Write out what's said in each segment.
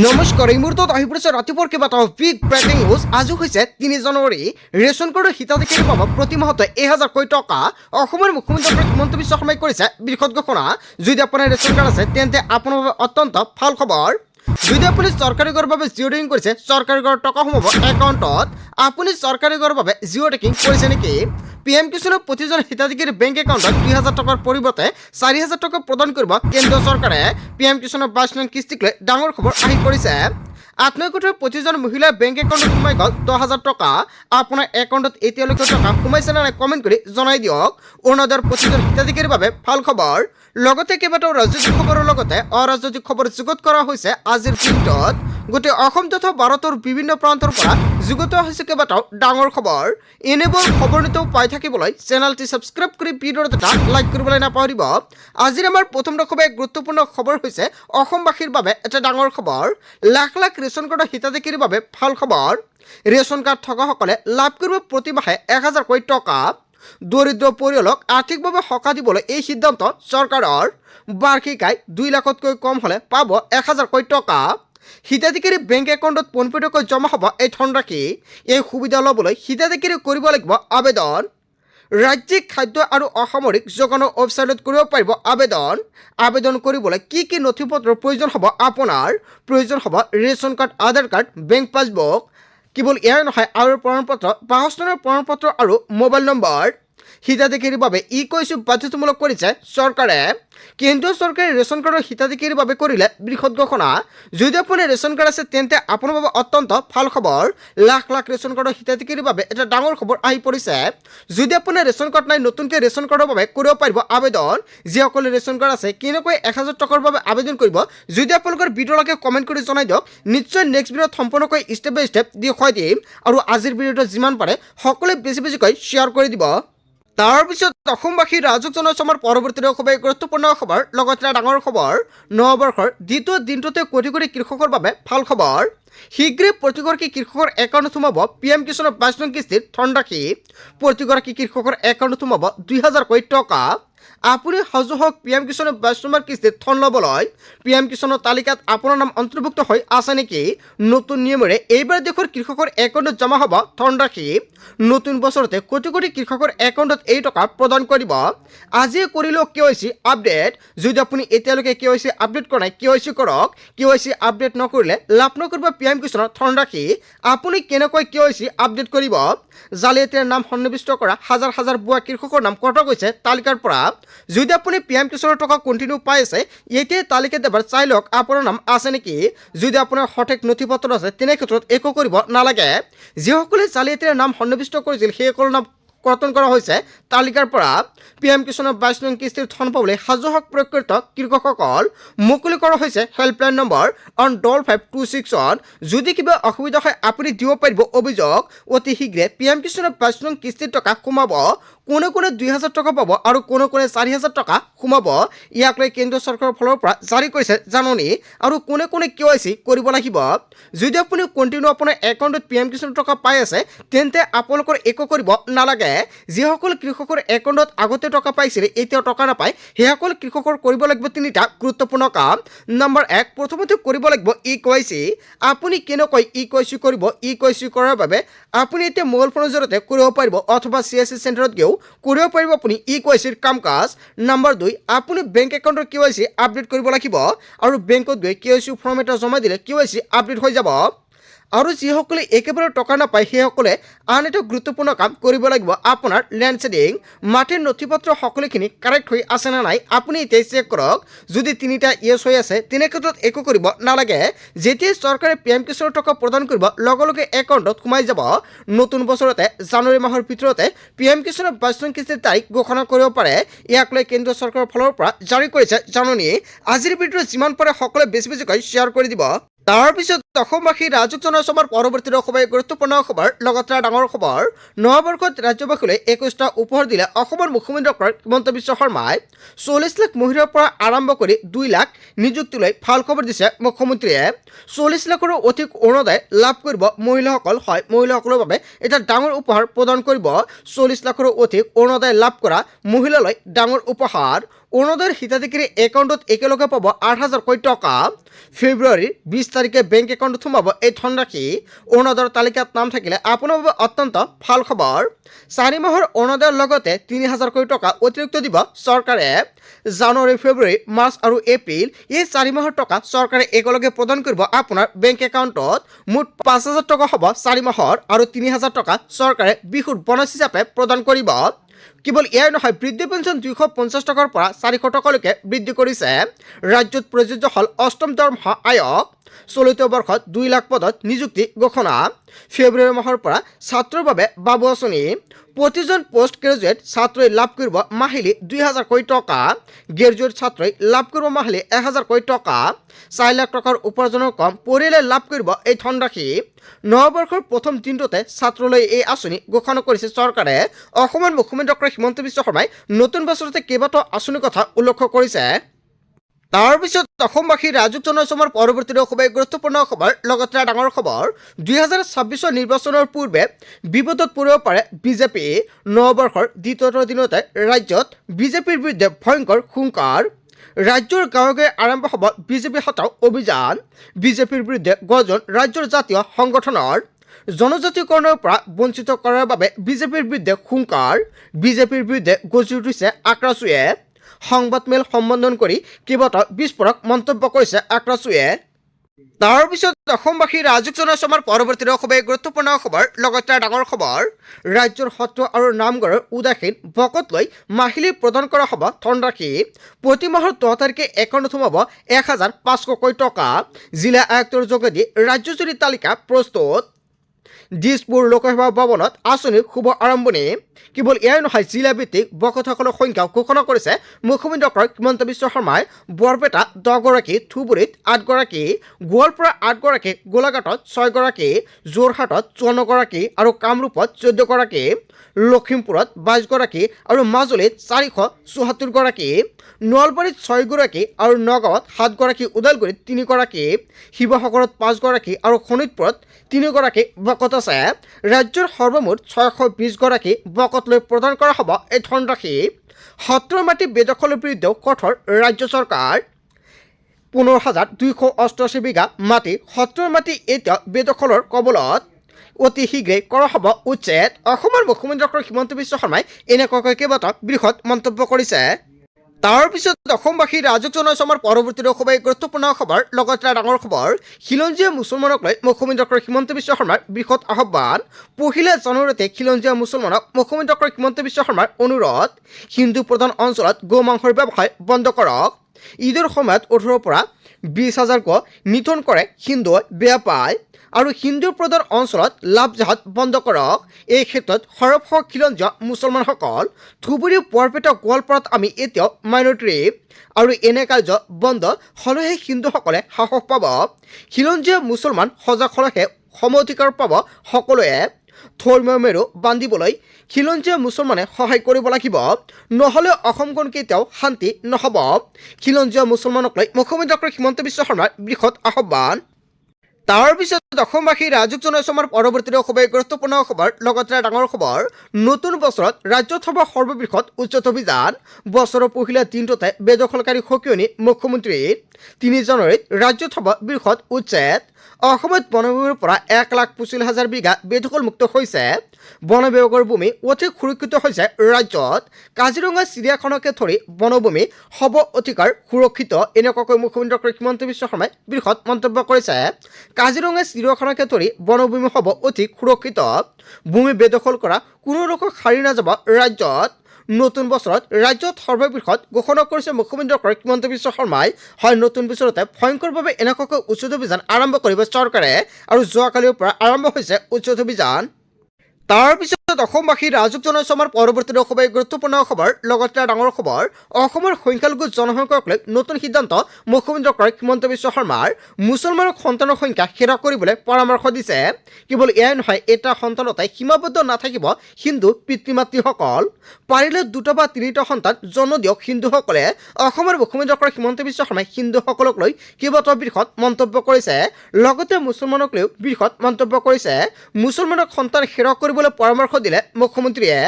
নমস্কাৰ এই মুহূৰ্তত আহি পৰিছে ৰাতিপুৱাৰ কেইবাটাও বিগ ব্ৰেকিং নিউজ। আজি হৈছে ৩ জানুৱাৰী। ৰেচন কাৰ্ডৰ হিতাধিকাৰীৰ বাবে প্ৰতি মাহতে ১,০০০ টকা অসমৰ মুখ্যমন্ত্ৰী হিমন্ত বিশ্ব শৰ্মাই কৰিছে বৃহৎ ঘোষণা। যদি আপোনাৰ ৰেচন কাৰ্ড আছে তেন্তে আপোনাৰ বাবে অত্যন্ত ভাল খবৰ। যদি আপুনি চৰকাৰী ঘৰৰ বাবে জিঅ' টেকিং কৰিছে, চৰকাৰী ঘৰৰ টকা সোমাব একাউণ্টত। আপুনি চৰকাৰী ঘৰৰ বাবে জিঅ' টেকিং কৰিছে নেকি? PM কিষাণৰ প্ৰতিজন হিতাধিকাৰীৰ বেংক একাউণ্টত ২,০০০ টকাৰ পৰিৱৰ্তে ৪,০০০ টকা প্ৰদান কৰিব কেন্দ্ৰীয় চৰকাৰে। PM কিষাণৰ ২২ নং কিস্তিক লৈ ডাঙৰ খবৰ আহি পৰিছে। আত্মীয় গোটৰ প্ৰতিজন মহিলাৰ বেংক একাউণ্টত সোমাই গ'ল ১০,০০০ টকা। আপোনাৰ একাউণ্টত এতিয়ালৈকে টকা সোমাইছে নে নাই কমেণ্ট কৰি জনাই দিয়ক। অৰুণোদয়ৰ প্ৰতিজন হিতাধিকাৰীৰ বাবে ভাল খবৰ। লগতে কেইবাটাও ৰাজনৈতিক খবৰৰ লগতে অৰাজনৈতিক খবৰ যুগুত কৰা হৈছে আজিৰ দিনটোত। গোটেই অসম তথা ভাৰতৰ বিভিন্ন প্ৰান্তৰ পৰা যুগুত হৈছে কেইবাটাও ডাঙৰ খবৰ। এনেবোৰ খবৰ নিতৌ পাই থাকিবলৈ চেনেলটি ছাবস্ক্ৰাইব কৰি ভিডিঅ'ত এটা লাইক কৰিবলৈ নাপাহৰিব। আজিৰ আমাৰ প্ৰথম খুবেই গুৰুত্বপূৰ্ণ খবৰ হৈছে অসমবাসীৰ বাবে এটা ডাঙৰ খবৰ। লাখ লাখ ৰেচন কাৰ্ডৰ হিতাধিকাৰীৰ বাবে ভাল খবৰ। ৰেচন কাৰ্ড থকাসকলে লাভ কৰিব প্ৰতি মাহে ১,০০০ টকা। দৰিদ্ৰ পৰিয়ালক আৰ্থিকভাৱে সকাহ দিবলৈ এই সিদ্ধান্ত চৰকাৰৰ। বাৰ্ষিক আয় ২ লাখতকৈ কম হ'লে পাব ১,০০০ টকা। হিতাধিকাৰী বেংক একাউণ্টত পোনপটীয়াকৈ জমা হ'ব এই ধনৰাশি। এই সুবিধা ল'বলৈ হিতাধিকাৰী কৰিব লাগিব আবেদন। ৰাজ্যিক খাদ্য আৰু অসামৰিক যোগানৰ ৱেবছাইটত কৰিব পাৰিব আবেদন। আবেদন কৰিবলৈ কি কি নথিপত্ৰৰ প্ৰয়োজন হ'ব আপোনাৰ? প্ৰয়োজন হ'ব ৰেচন কাৰ্ড, আধাৰ কাৰ্ড, বেংক পাছবুক। কেৱল এয়াই নহয়, আৰু প্ৰমাণপত্ৰ, বাসস্থানৰ প্ৰমাণপত্ৰ আৰু মোবাইল নম্বৰ। হিতাধিকাৰীৰ বাবে ই-KYC বাধ্যতামূলক কৰিছে চৰকাৰে। কেন্দ্ৰীয় চৰকাৰে ৰেচন কাৰ্ডৰ হিতাধিকাৰীৰ বাবে কৰিলে বৃহৎ ঘোষণা। যদি আপোনাৰ ৰেচন কাৰ্ড আছে তেন্তে আপোনাৰ বাবে অত্যন্ত ভাল খবৰ। লাখ লাখ ৰেচন কাৰ্ডৰ হিতাধিকাৰীৰ বাবে এটা ডাঙৰ খবৰ আহি পৰিছে। যদি আপোনাৰ ৰেচন কাৰ্ড নাই, নতুনকৈ ৰেচন কাৰ্ডৰ বাবে কৰিব পাৰিব আবেদন। যিসকলে ৰেচন কাৰ্ড আছে কেনেকৈ ১,০০০ টকাৰ বাবে আবেদন কৰিব, যদি আপোনালোকৰ ভিডিঅ'লৈকে কমেণ্ট কৰি জনাই দিয়ক। নিশ্চয় নেক্সট ভিডিঅ'ত সম্পূৰ্ণকৈ ষ্টেপ বাই ষ্টেপ দেখুৱাই দিম। আৰু আজিৰ ভিডিঅ'টো যিমান পাৰে সকলোৱে বেছিকৈ শ্বেয়াৰ কৰি দিব। তাৰপিছত অসমবাসী ৰাজক জনাইছোঁ আমাৰ পৰৱৰ্তী খুবেই গুৰুত্বপূৰ্ণ খবৰ, লগতে ডাঙৰ খবৰ। নৱবৰ্ষৰ দ্বিতীয় দিনটোতে কোটি কোটি কৃষকৰ বাবে ভাল খবৰ। শীঘ্ৰে প্ৰতিগৰাকী কৃষকৰ একাউণ্টত সোমাব PM কিষাণৰ ২২ নং কিস্তিৰ ধনৰাশি। প্ৰতিগৰাকী কৃষকৰ একাউণ্টত সোমাব ২,০০০ টকা। আপুনি সাজু হওক PM কিষাণৰ ২২ নম্বৰ কিস্তিৰ ধন ল'বলৈ। PM কিষাণৰ তালিকাত আপোনাৰ নাম অন্তৰ্ভুক্ত হৈ আছে নেকি? নতুন নিয়মেৰে এইবাৰ দেশৰ কৃষকৰ একাউণ্টত জমা হ'ব ধনৰাশি। নতুন বছৰতে কোটি কোটি কৃষকৰ একাউণ্টত এই টকা প্ৰদান কৰিব। আজিয়ে কৰিলেও KYC আপডেট। যদি আপুনি এতিয়ালৈকে KYC আপডেট কৰা নাই, KYC কৰক। KYC আপডেট নকৰিলে লাভ নকৰিব PM কিষাণৰ ধনৰাশি। আপুনি কেনেকৈ KYC আপডেট কৰিব? জালিয়াতিৰ নাম সন্নিৱিষ্ট কৰা হাজাৰ হাজাৰ ভুৱা কৃষকৰ নাম কটা গৈছে তালিকাৰ পৰা। যদি আপুনি PM কিষাণৰ টকা কণ্টিনিউ পাই আছে, এতিয়াই তালিকাত এবাৰ চাই লওক আপোনাৰ নাম আছে নেকি। যদি আপোনাৰ সঠিক নথিপত্ৰ আছে তেনে ক্ষেত্ৰত একো কৰিব নালাগে। যিসকলে জালিয়াতিৰ নাম সন্নিৱিষ্ট কৰিছিল সেইসকলৰ নাম কৰ্তন কৰা হৈছে তালিকাৰ পৰা। PM কিষাণৰ ২২ নং কিস্তিৰ ধন পাবলৈ সাজু হওক প্ৰকৃত কৃষকসকল। মুকলি কৰা হৈছে হেল্পলাইন নম্বৰ অন 5526। যদি কিবা অসুবিধা হয় আপুনি দিব পাৰিব অভিযোগ। অতি শীঘ্ৰে PM কিষাণৰ ২২ নং কিস্তিৰ টকা সোমাব। কোনে ২,০০০ টকা পাব আৰু কোনে ৪,০০০ টকা সোমাব। ইয়াক লৈ কেন্দ্ৰীয় চৰকাৰৰ ফালৰ পৰা জাৰি কৰিছে জাননী। আৰু কোনে KYC কৰিব লাগিব। যদি আপুনি কণ্টিনিউ আপোনাৰ একাউণ্টত PM কিষাণৰ টকা পাই আছে তেন্তে আপোনালোকৰ একো কৰিব নালাগে। যিসকল কৃষকৰ একাউণ্টত আগতে টকা পাইছিলে এতিয়াও টকা নাপায়, সেইসকল কৃষকৰ কৰিব লাগিব ৩টা গুৰুত্বপূৰ্ণ কাম। নম্বৰ ১, প্ৰথমতে কৰিব লাগিব ই-KYC। আপুনি কেনেকৈ ই-KYC কৰিব? ই-KYC কৰাৰ বাবে আপুনি এতিয়া মোবাইল ফোনৰ জৰিয়তে কৰিব পাৰিব অথবা CSC চেণ্টাৰত গৈ কৰিব পাৰিব আপুনি ই-KYCৰ কাম কাজ। নম্বৰ ২, আপুনি বেংক একাউণ্টৰ KYC আপডেট কৰিব লাগিব। আৰু বেংকত গৈ KYC ফৰ্ম এটা জমা দিলে KYC আপডেট হৈ যাব। আৰু যিসকলে একেবাৰে টকা নাপায় সেইসকলে আন এটা গুৰুত্বপূৰ্ণ কাম কৰিব লাগিব। আপোনাৰ লেণ্ড ছেডিং, মাটিৰ নথিপত্ৰ সকলোখিনি কাৰেক্ট হৈ আছে নে নাই আপুনি এতিয়াই চেক কৰক। যদি ৩টা ইয়েছ হৈ আছে তেনে ক্ষেত্ৰত একো কৰিব নালাগে। যেতিয়াই চৰকাৰে PM কিষাণৰ টকা প্ৰদান কৰিব লগে লগে একাউণ্টত সোমাই যাব। নতুন বছৰতে জানুৱাৰী মাহৰ ভিতৰতে PM কিষাণৰ ২২ নং কিস্তিৰ তাৰিখ ঘোষণা কৰিব পাৰে। ইয়াক লৈ কেন্দ্ৰীয় চৰকাৰৰ ফালৰ পৰা জাৰি কৰিছে জাননী। আজিৰ ভিডিঅ'ত যিমান পাৰে সকলোৱে বেছিকৈ শ্বেয়াৰ কৰি দিব। তাৰপিছত অসমবাসী ৰাজুক জনাইছো আমাৰ পৰৱৰ্তী অসমৰ গুৰুত্বপূৰ্ণ খবৰ লগতে ডাঙৰ খবৰ নৱবৰ্ষত ৰাজ্যবাসীলৈ 21টা উপহাৰ দিলে অসমৰ মুখ্যমন্ত্ৰী ডক্টৰ হিমন্ত বিশ্ব শৰ্মাই 40 লাখ মহিলাৰ পৰা আৰম্ভ কৰি 2 লাখ নিযুক্তিলৈ ভাল খবৰ দিছে মুখ্যমন্ত্ৰীয়ে 40 লাখৰো অধিক অৰুণোদয় লাভ কৰিব মহিলাসকল হয় মহিলাসকলৰ বাবে এটা ডাঙৰ উপহাৰ প্ৰদান কৰিব 40 লাখৰো অধিক অৰুণোদয় লাভ কৰা মহিলালৈ ডাঙৰ উপহাৰ অৰুণোদয়ৰ হিতাধিকাৰী একাউণ্টত একেলগে পাব 8,000 কোটি টকা ফেব্ৰুৱাৰীৰ 20 তাৰিখে বেংক একাউণ্টত সোমাব এই ধনৰাশি অৰুণোদয়ৰ তালিকাত নাম থাকিলে আপোনাৰ বাবে অত্যন্ত ভাল খবৰ 4 মাহৰ অৰুণোদয়ৰ লগতে 3,000 কোটি টকা অতিৰিক্ত দিব চৰকাৰে জানুৱাৰী ফেব্ৰুৱাৰী মাৰ্চ আৰু এপ্ৰিল এই 4 মাহৰ টকা চৰকাৰে একেলগে প্ৰদান কৰিব আপোনাৰ বেংক একাউণ্টত মুঠ 5,000 টকা হ'ব 4 মাহৰ আৰু 3,000 টকা চৰকাৰে বিহুৰ বনাছ হিচাপে প্ৰদান কৰিব কেৱল এয়াই নহয় বৃদ্ধি পেঞ্চন 250 টকাৰ পৰা 400 টকালৈকে বৃদ্ধি কৰিছে ৰাজ্যত প্ৰযোজ্য হ'ল অষ্টম দৰমহা আয়োগ চলিত বৰ্ষত 2 লাখ পদত নিযুক্তি ঘোষণা ফেব্ৰুৱাৰী মাহৰ পৰা ছাত্ৰৰ বাবে বাবু আঁচনি প্ৰতিজন পোষ্ট গ্ৰেজুৱেট ছাত্ৰই লাভ কৰিব মাহিলী 2,000 কোটি টকা গ্ৰেজুৱেট ছাত্ৰই লাভ কৰিব মাহিলী 1,000 কোটি টকা 4 লাখ টকাৰ উপাৰ্জনৰ কম পৰিয়ালে লাভ কৰিব এই ধনৰাশি নৱবৰ্ষৰ প্ৰথম দিনটোতে ছাত্ৰলৈ এই আঁচনি ঘোষণা কৰিছে চৰকাৰে অসমৰ মুখ্যমন্ত্ৰী ডক্টৰ হিমন্ত বিশ্ব শৰ্মাই নতুন বছৰতে কেইবাটাও আঁচনিৰ কথা উল্লেখ কৰিছে তাৰপিছত অসমবাসী ৰাজুক জনাইছো আমাৰ পৰৱৰ্তী অসমৰ গুৰুত্বপূৰ্ণ খবৰ লগতে ডাঙৰ খবৰ 2026 নিৰ্বাচনৰ পূৰ্বে বিপদত পৰিব পাৰে বিজেপি নৱবৰ্ষৰ দ্বিতীয় দিনতে ৰাজ্যত বিজেপিৰ বিৰুদ্ধে ভয়ংকৰ হুংকাৰ ৰাজ্যৰ গাঁৱে গাঁৱে আৰম্ভ হ'ব বিজেপি হটাও অভিযান বিজেপিৰ বিৰুদ্ধে গৰ্জন ৰাজ্যৰ জাতীয় সংগঠনৰ জনজাতীয়কৰণৰ পৰা বঞ্চিত কৰাৰ বাবে বিজেপিৰ বিৰুদ্ধে হুংকাৰ বিজেপিৰ বিৰুদ্ধে গৰ্জি উঠিছে আক্ৰাচুৱে সংবাদমেল সম্বোধন কৰি কেইবাটাও বিস্ফোৰক মন্তব্য কৰিছে আক্ৰাচুৱে তাৰপিছত অসমবাসী ৰাজুক জনাইছো আমাৰ পৰৱৰ্তী অসমৰ গুৰুত্বপূৰ্ণ খবৰ লগতে ডাঙৰ খবৰ ৰাজ্যৰ সত্ৰ আৰু নামঘৰৰ উদাসীন ভকত লৈ মাহিলী প্ৰদান কৰা হ'ব ধনৰাশি প্ৰতি মাহৰ 10 তাৰিখে একাউণ্টত সোমাব 1,500 কোটি টকা জিলা আয়ুক্তৰ যোগেদি ৰাজ্যজুৰি তালিকা প্ৰস্তুত দিছপুৰ লোকসভা ভৱনত আঁচনিৰ শুভ আৰম্ভণি কেৱল এয়াই নহয় জিলা ভিত্তিক ভকতসকলৰ সংখ্যা ঘোষণা কৰিছে মুখ্যমন্ত্ৰী ডক্টৰ হিমন্ত বিশ্ব শৰ্মাই বৰপেটা 10 গৰাকী ধুবুৰীত 8 গৰাকী গোৱালপাৰা 8 গৰাকী গোলাঘাটত 6 গৰাকী যোৰহাটত 54 গৰাকী আৰু কামৰূপত 14 গৰাকী লখিমপুৰত 22 গৰাকী আৰু মাজুলীত 474 গৰাকী নলবাৰীত 6 গৰাকী আৰু নগাঁৱত 7 গৰাকী ওদালগুৰিত 3 গৰাকী শিৱসাগৰত 5 গৰাকী আৰু শোণিতপুৰত 3 গৰাকী ভকত আছে ৰাজ্যৰ সৰ্বমুঠ 620 গৰাকী ভকতলৈ প্ৰদান কৰা হ'ব এই ধনৰাশি সত্ৰৰ মাটি বেদখলৰ বিৰুদ্ধেও কঠোৰ ৰাজ্য চৰকাৰ 15,288 বিঘা মাটি সত্ৰৰ মাটি এতিয়া বেদখলৰ কবলত অতি শীঘ্ৰেই কৰা হ'ব উচ্ছেদ অসমৰ মুখ্যমন্ত্ৰী ডক্টৰ হিমন্ত বিশ্ব শৰ্মাই এনেকুৱাকৈ কেইবাটাও বৃহৎ মন্তব্য কৰিছে তাৰপিছত অসমবাসী ৰাজুক জনাইছো আমাৰ পৰৱৰ্তী অসমৰ গুৰুত্বপূৰ্ণ খবৰ লগতে ডাঙৰ খবৰ খিলঞ্জীয়া মুছলমানক লৈ মুখ্যমন্ত্ৰী ডক্টৰ হিমন্ত বিশ্ব শৰ্মাৰ বৃহৎ আহ্বান পহিলা জানুৱাৰীতে খিলঞ্জীয়া মুছলমানক মুখ্যমন্ত্ৰী ডক্টৰ হিমন্ত বিশ্ব শৰ্মাৰ অনুৰোধ হিন্দু প্ৰধান অঞ্চলত গো মাংসৰ ব্যৱসায় বন্ধ কৰক ঈদৰ সময়ত 18 পৰা 20,000 গো নিধন কৰে হিন্দুৱে বেয়া পায় আৰু হিন্দু প্ৰধান অঞ্চলত লাভ জাহাজ বন্ধ কৰক এই ক্ষেত্ৰত সৰব খিলঞ্জীয়া মুছলমানসকল ধুবুৰী বৰপেটা গোৱালপাৰাত আমি এতিয়াও মাইনৰিটি আৰু এনে কাৰ্য বন্ধ হ'লেহে হিন্দুসকলে সাহস পাব খিলঞ্জীয়া মুছলমান সজাগ হ'লেহে সম অধিকাৰ পাব সকলোৱে ধৰ্মীয় মেৰু বান্ধিবলৈ খিলঞ্জীয়া মুছলমানে সহায় কৰিব লাগিব নহ'লে অসমখন কেতিয়াও শান্তি নহ'ব খিলঞ্জীয়া মুছলমানক লৈ মুখ্যমন্ত্ৰী ডক্টৰ হিমন্ত বিশ্ব শৰ্মাৰ বৃহৎ আহ্বান তাৰপিছত অসমবাসী ৰাজুক জনাইছো আমাৰ পৰৱৰ্তী অসমৰ গুৰুত্বপূৰ্ণ খবৰ লগতে ডাঙৰ খবৰ নতুন বছৰত ৰাজ্যত হ'ব সৰ্ববৃহৎ উচ্ছেদ অভিযান বছৰৰ পহিলা দিনটোতে বেদখলকাৰী সকিয়নি মুখ্যমন্ত্ৰীৰ 3 জানুৱাৰীত ৰাজ্যত হ'ব বৃহৎ উচ্ছেদ অসমত বনভূমিৰ পৰা 1,25,000 বিঘা বেদখলমুক্ত হৈছে বন বিভাগৰ ভূমি অধিক সুৰক্ষিত হৈছে ৰাজ্যত কাজিৰঙা চিৰিয়াখানাকে ধৰি বনভূমি হ'ব অধিকাৰ সুৰক্ষিত এনেকুৱাকৈ মুখ্যমন্ত্ৰী ডক্টৰ হিমন্ত বিশ্ব শৰ্মাই বৃহৎ মন্তব্য কৰিছে কাজিৰঙা চিৰিয়াখানাকে ধৰি বনভূমি হ'ব অধিক সুৰক্ষিত ভূমি বেদখল কৰা কোনো লোকক সাৰি নাযাব ৰাজ্যত নতুন বছৰত ৰাজ্যত সৰ্ববৃহৎ ঘোষণা কৰিছে মুখ্যমন্ত্ৰী ডক্টৰ হিমন্ত বিশ্ব শৰ্মাই হয় নতুন বছৰতে ভয়ংকৰভাৱে এনেকুৱাকৈ উচ্ছেদ অভিযান আৰম্ভ কৰিব চৰকাৰে আৰু যোৱাকালিৰ পৰা আৰম্ভ হৈছে উচ্ছেদ অভিযান তাৰপিছত অসমবাসী ৰাজুক জনাইছো আমাৰ পৰৱৰ্তী অসমৰ গুৰুত্বপূৰ্ণ খবৰ লগতে ডাঙৰ খবৰ অসমৰ সংখ্যালঘু জনসংখ্যাক লৈ নতুন সিদ্ধান্ত মুখ্যমন্ত্ৰী হিমন্ত বিশ্ব শৰ্মাৰ মুছলমানৰ সন্তানৰ সংখ্যা হ্ৰাস কৰিবলৈ পৰামৰ্শ দিছে কেৱল এয়াই নহয় এটা সন্তানতে সীমাবদ্ধ নাথাকিব হিন্দু পিতৃ মাতৃসকল পাৰিলে দুটা বা তিনিটা সন্তান জন্ম দিয়ক হিন্দুসকলে অসমৰ মুখ্যমন্ত্ৰী হিমন্ত বিশ্ব শৰ্মাই হিন্দুসকলক লৈ কেইবাটাও বৃহৎ মন্তব্য কৰিছে লগতে মুছলমানক লৈও বৃহৎ মন্তব্য কৰিছে মুছলমানক সন্তান হ্ৰাস কৰিবলৈ পৰামৰ্শ দিলে মুখ্যমন্ত্ৰীয়ে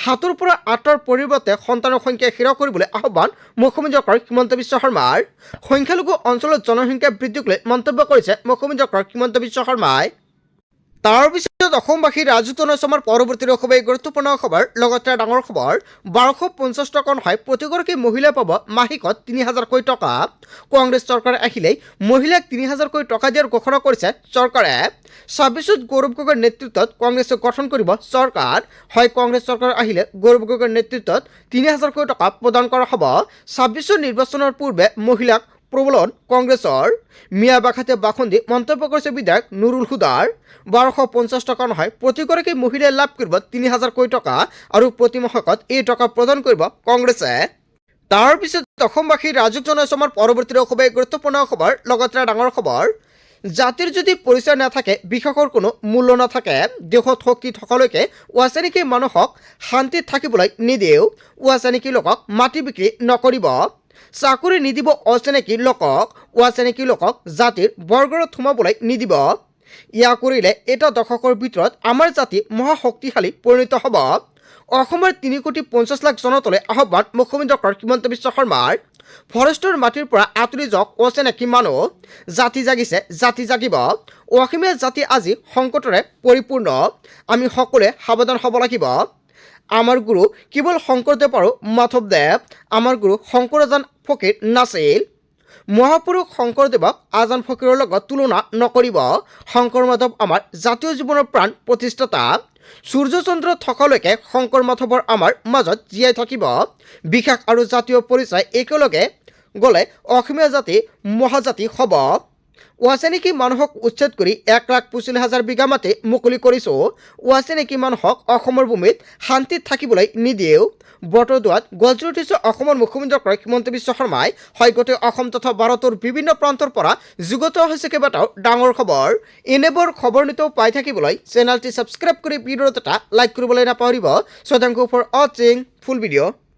হাতৰ পৰা আঁতৰ পৰিৱৰ্তে সন্তানৰ সংখ্যা হ্ৰাস কৰিবলৈ আহ্বান মুখ্যমন্ত্ৰী হিমন্ত বিশ্ব শৰ্মাৰ সংখ্যালঘু অঞ্চলত জনসংখ্যা বৃদ্ধিক লৈ মন্তব্য কৰিছে মুখ্যমন্ত্ৰী হিমন্ত বিশ্ব শৰ্মাই তাৰ পিছত অসমবাসী ৰাজুক জনাইছো আমাৰ পৰৱৰ্তী অসমৰ গুৰুত্বপূৰ্ণ খবৰ লগতে ডাঙৰ খবৰ 1250 টকা নহয় প্ৰতিগৰাকী মহিলাই পাব মাহেকত 3000কৈ টকা কংগ্ৰেছ চৰকাৰ আহিলেই মহিলাক 3000কৈ টকা দিয়াৰ ঘোষণা কৰিছে চৰকাৰে 26ত গৌৰৱ গগৈৰ নেতৃত্বত কংগ্ৰেছে গঠন কৰিব চৰকাৰ হয় কংগ্ৰেছ চৰকাৰ আহিলে গৌৰৱ গগৈৰ নেতৃত্বত 3000কৈ টকা প্ৰদান কৰা হ'ব 26ৰ নিৰ্বাচনৰ পূৰ্বে মহিলাক প্ৰবলন কংগ্ৰেছৰ মিয়া বাখাতে বাখন্দি মন্তব্য কৰিছে বিধায়ক নুৰুল হুদাৰ 1250 টকা নহয় প্ৰতিগৰাকী মহিলাই লাভ কৰিব 3000কৈ টকা আৰু প্ৰতি মাহত এই টকা প্ৰদান কৰিব কংগ্ৰেছে তাৰ পিছত অসমবাসী ৰাজুক জনাইছো আমাৰ পৰৱৰ্তী অসমৰ গুৰুত্বপূৰ্ণ খবৰ লগতে ডাঙৰ খবৰ জাতিৰ যদি পৰিচয় নাথাকে বিশেষৰ কোনো মূল্য নাথাকে দেশত শক্তি থকালৈকে অচিনাকি মানুহক শান্তিত থাকিবলৈ নিদিও অচিনাকি লোকক মাটি বিক্ৰী নকৰিব চাকৰি নিদিব অচিনাকি লোকক অচিনাকি লোকক জাতিৰ বৰ্গত সোমাবলৈ নিদিব ইয়া কৰিলে এটা দশকৰ ভিতৰত আমাৰ জাতি মহাশক্তিশালী পৰিণত হ'ব অসমৰ 3,50,00,000 জনতালৈ আহ্বান মুখ্যমন্ত্ৰী হিমন্ত বিশ্ব শৰ্মাৰ ফৰেষ্টৰ মাটিৰ পৰা আঁতৰি যাওক অচিনাকি মানুহ জাতি জাগিছে জাতি জাগিব অসমীয়া জাতি আজি সংকটৰে পৰিপূৰ্ণ আমি সকলোৱে সাৱধান হ'ব লাগিব আমাৰ গুৰু কেৱল শংকৰদেৱ আৰু মাধৱদেৱ আমাৰ গুৰু শংকৰ এজন ফকীৰ নাছিল মহাপুৰুষ শংকৰদেৱক আজান ফকীৰৰ লগত তুলনা নকৰিব শংকৰ মাধৱ আমাৰ জাতীয় জীৱনৰ প্ৰাণ প্ৰতিষ্ঠাতা সূৰ্যচন্দ্ৰ থকালৈকে শংকৰ মাধৱৰ আমাৰ মাজত জীয়াই থাকিব বিশেষ আৰু জাতীয় পৰিচয় একেলগে গ'লে অসমীয়া জাতি মহাজাতি হ'ব অচিনাকি মানুহক উচ্ছেদ কৰি 1,25,000 বিঘা মাটি মুকলি কৰিছোঁ অচিনাকি মানুহক অসমৰ ভূমিত শান্তিত থাকিবলৈ নিদিও বটদ্ৰৱাত গৰ্জি উঠিছে অসমৰ মুখ্যমন্ত্ৰী হিমন্ত বিশ্ব শৰ্মাই হয় গোটেই অসম তথা ভাৰতৰ বিভিন্ন প্ৰান্তৰ পৰা যুগত হৈছে কেইবাটাও ডাঙৰ খবৰ এনেবোৰ খবৰ নিতৌ পাই থাকিবলৈ চেনেলটি ছাবস্ক্ৰাইব কৰি ভিডিঅ'ত এটা লাইক কৰিবলৈ নাপাহৰিব। সো থ্যাংক ইউ ফৰ ৱাচিং ফুল ভিডিঅ'।